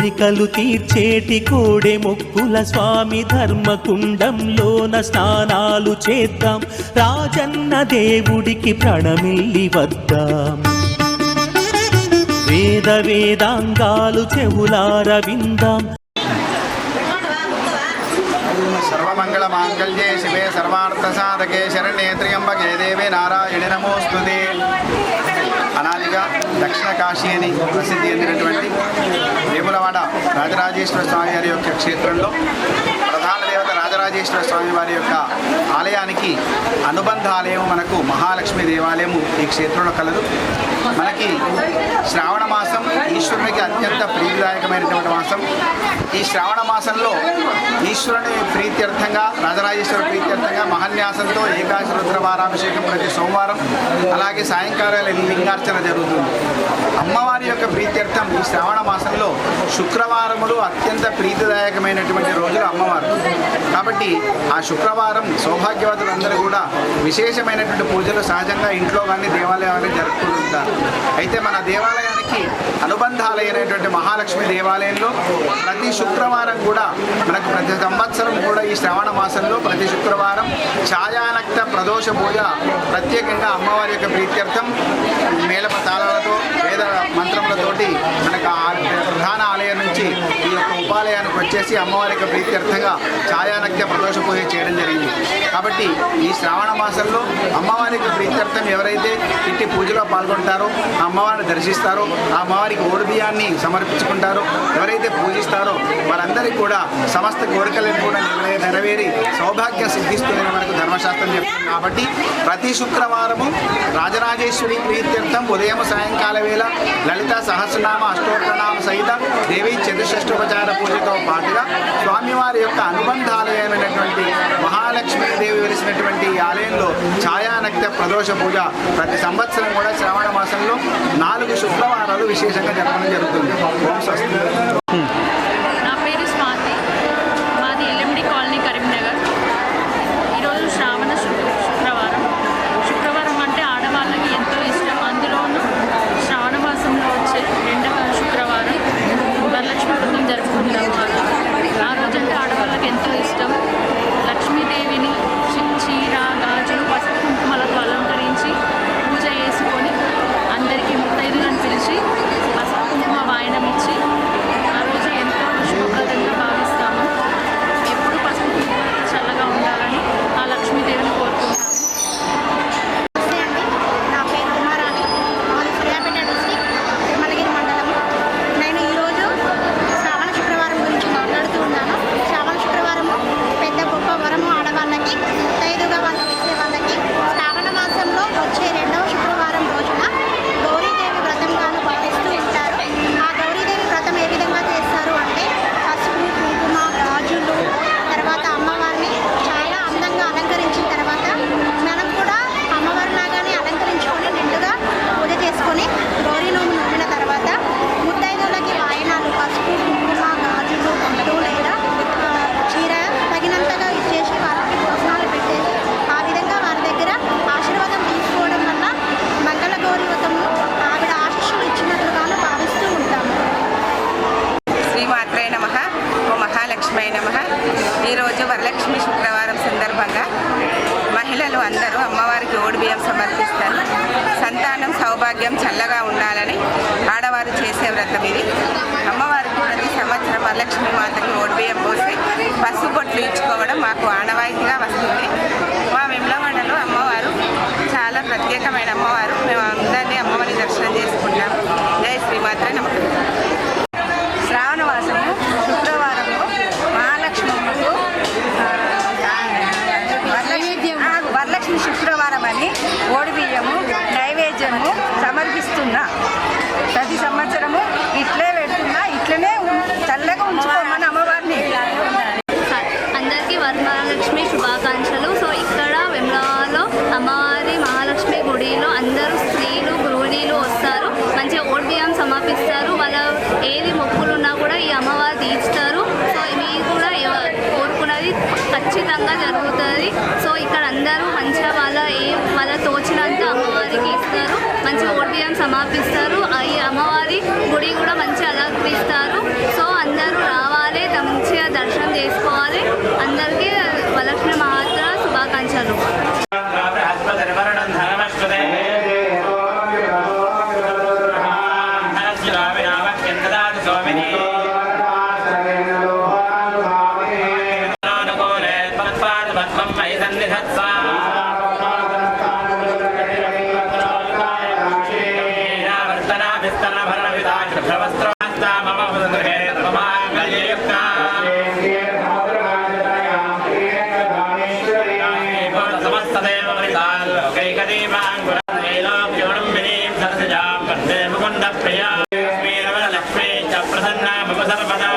కోరికలు తీర్చేటి కోడె మొక్కుల స్వామి ధర్మకుండంలోన స్నానాలు చేద్దాం, రాజన్న దేవుడికి ప్రణమిల్లి వద్దాం. వేద వేదాంగాలు చెవులార విందాం. సర్వమంగళ మాంగళ్యే శివే సర్వార్థ సాధకే శరణ్యే త్ర్యంబకే దేవే నారాయణి నమోస్తుతే. అనాదిగా దక్షిణ కాశీ అని ప్రసిద్ధి చెందినటువంటి వేములవాడ రాజరాజేశ్వర స్వామి వారి యొక్క క్షేత్రంలో ప్రధాన దేవత రాజరాజేశ్వర స్వామి వారి యొక్క ఆలయానికి అనుబంధ ఆలయం మనకు మహాలక్ష్మి దేవాలయము ఈ క్షేత్రంలో కలదు. మనకి శ్రావణ మాసం ఈశ్వరునికి అత్యంత ప్రీతిదాయకమైనటువంటి మాసం. ఈ శ్రావణ మాసంలో ఈశ్వరుని ప్రీత్యర్థంగా రాజరాజేశ్వర ప్రీత్యర్థంగా మహాన్యాసంతో ఏకాదశి రుద్రవారాభిషేకం ప్రతి సోమవారం, అలాగే సాయంకాలాల లింగార్చన జరుగుతుంది. అమ్మవారి యొక్క ప్రీత్యర్థం ఈ శ్రావణ మాసంలో శుక్రవారములు అత్యంత ప్రీతిదాయకమైనటువంటి రోజులు అమ్మవారు. కాబట్టి ఆ శుక్రవారం సౌభాగ్యవతులందరూ కూడా విశేషమైనటువంటి పూజలు సహజంగా ఇంట్లో కానీ దేవాలయాన్ని జరుపుకుంటుంటారు. అయితే మన దేవాలయానికి అనుబంధాలైనటువంటి మహాలక్ష్మి దేవాలయంలో ప్రతి శుక్రవారం కూడా మనకు ప్రతి సంవత్సరం కూడా ఈ శ్రావణ మాసంలో ప్రతి శుక్రవారం ఛాయానక్త ప్రదోష పూజ ప్రత్యేకంగా అమ్మవారి యొక్క ప్రీత్యర్థం మేళప తాళాలతో వేద మంత్రములతోటి మనకు ప్రధాన ఆలయం నుంచి ఈ యొక్క ఉపాలయానికి వచ్చేసి అమ్మవారి యొక్క ప్రీత్యర్థంగా ఛాయానక్త ప్రదోష పూజ చేయడం జరిగింది. కాబట్టి ఈ శ్రావణ మాసంలో అమ్మవారి యొక్క ప్రీత్యర్థం ఎవరైతే ఇట్టి పూజలో పాల్గొంటారో ఆ అమ్మవారిని దర్శిస్తారో, ఆ అమ్మవారికి ఓడిబియ్యాన్ని సమర్పించుకుంటారో, ఎవరైతే పూజిస్తారో వారందరికీ కూడా సమస్త కోరికలను కూడా నెరవేరి సౌభాగ్యం సిద్ధిస్తుందని మనకు ధర్మశాస్త్రం చెప్తుంది. కాబట్టి ప్రతి శుక్రవారము రాజరాజేశ్వరి ప్రీత్యర్థం ఉదయం సాయంకాల వేళ లలిత సహస్రనామ అష్టోత్తరనామ సహిత దేవి చతుషష్ఠోపచార పూజతో పాటుగా స్వామివారి యొక్క అనుబంధాలయమైనటువంటి మహాలక్ష్మీదేవి వెలిసినటువంటి ఈ ఆలయంలో ఛాయానక్త ప్రదోష పూజ ప్రతి సంవత్సరం కూడా శ్రావణ మాసంలో 4 శుక్రవారాలు విశేషంగా జరపడం జరుగుతుంది. ఓం స్వస్తి. నా పేరు స్వాతి, మాది ఎల్ఎండి కాలనీ కరీంనగర్. ఈరోజు శ్రావణ శుక్రవారం అంటే ఆడవాళ్ళకి ఎంతో ఇష్టం. అందులోనూ శ్రావణ మాసంలో వచ్చే 2వ శుక్రవారం వరలక్ష్మి వ్రతం జరుపుకుంటాం. ఆ రోజంటే ఆడవాళ్ళకి ఎంతో ఇష్టం. లక్ష్మీదేవిని చీర, గాజులు, పసుపు కుంకుమలతో అలంకరించి పూజ చేసుకొని అందరికీ ముత్తైదులను పిలిచి పసుపు కుంకుమ వాయనం ఇచ్చి ఆ రోజు ఎంతో శుభప్రదంగా భావిస్తాము. ఎప్పుడు పసుపు కుంకుమ చల్లగా ఉండాలని ఆ లక్ష్మీదేవిని కోరుకుంటాము. నా పేరు కుమారాణి, మాది సూర్యాపేట డిస్ట్రిక్ట్, తిరుమలగిరి మండలం. నేను ఈరోజు శ్రావణ శుక్రవారం గురించి మాట్లాడుతూ ఉన్నాను. శ్రావణ శుక్రవారము పెద్ద గొప్ప వరము ఆడవాళ్ళకి, ముత్తైదుగా వాళ్ళు వేసే వాళ్ళకి. శ్రావణ మాసంలో వచ్చే 2వ శుక్రవారం రోజున గౌరీదేవి వ్రతంగాను భావిస్తూ ఉంటారు. ఆ గౌరీదేవి వ్రతం ఏ విధంగా చేస్తారు అంటే పసుపు, కుంకుమ, గాజులు, తర్వాత అమ్మవారిని చాలా అందంగా అలంకరించిన తర్వాత మనం కూడా అమ్మవారి లాగానే అలంకరించుకొని నిండుగా పూజ చేసుకొని గౌరీ నోము నూమిన తర్వాత ముత్తైదులకి వాయనాలు పసుపు, కుంకుమ, గాజులు, పండ్లు లేదా చీర తగినంతగా ఇచ్చేసి వారికి భోజనాలు పెట్టేసి ఆ విధంగా వారి దగ్గర ఆశీర్వాదం తీసుకోవడం వల్ల మంగళ గౌరీ వ్రతము ఆవిడ ఆశీస్సులు ఇచ్చినట్లుగాను భావిస్తూ ఉంటాము. శ్రీమాత్రే నమః. ఓ మహాలక్ష్మీ నమః. ఈరోజు వరలక్ష్మి శుక్రవారం సందర్భంగా మహిళలు అందరూ అమ్మవారికి ఓడిబియ్యం సమర్పిస్తారు. సంతానం సౌభాగ్యం చల్లగా ఉండాలని ఆడవారు చేసే వ్రతం ఇది. అమ్మవారికి ప్రతి సంవత్సరం వరలక్ష్మి మాతకి ఓడిబియ్యం పోసి పసుపు బొట్లు ఇచ్చుకోవడం మాకు ఆనవాయితీగా వస్తుంది. మా వెమ్లవాడలో అమ్మవారు చాలా ప్రత్యేకమైన అమ్మవారు. మేము అందరినీ అమ్మవారిని దర్శనం చేసుకుంటాం. జై శ్రీమాత్రే నమః. శ్రావణ మాసము శుక్రవారము మహాలక్ష్మమ్మకు వరలక్ష్మి శుక్రవారం అని ఓడిబియ్యము నైవేద్యము సమర్పిస్తున్నా. ప్రతి సంవత్సరము ఇట్లే పెడుతున్నా, ఇట్లనే చల్లగా ఉంచుకోమని అమ్మవారిని. అందరికీ వరమహాలక్ష్మి శుభాకాంక్షలు. సో ఇక్కడ వెమ్లవాడలో అమ్మవారి మహాలక్ష్మి గుడిలో అందరూ స్త్రీలు, గృహిణీలు వస్తారు. మంచిగా ఓడిబియ్యం సమర్పిస్తారు. వాళ్ళ ఏది మొక్కులున్నా కూడా ఈ అమ్మవారు తీర్చుతారు. సో మీరు కూడా కోరుకున్నది ఖచ్చితంగా జరుగుతుంది. సో ఇక్కడ అందరూ మంచిగా వాళ్ళ తోచినంత అమ్మవారికి ఇస్తారు. మంచిగా ఓడిబియ్యం సమర్పిస్తారు. ఈ అమ్మవారి గుడి కూడా మంచిగా అలంకరిస్తారు. సో सोमिनी अनुकूले त्वत्पादपद्मं मयि सन्निधत्स्व शुभ्रवस्त्रहस्ता मम गृहे त्वमाङ्गल्ययुक्ता समस्तदेव वृताल्लोकैकदीपाङ्गुरैलोक्योडुम्बिनीं सरसिजां वन्दे मुकुन्दप्रिया लक्ष्मी च प्रसन्ना मम सर्वदा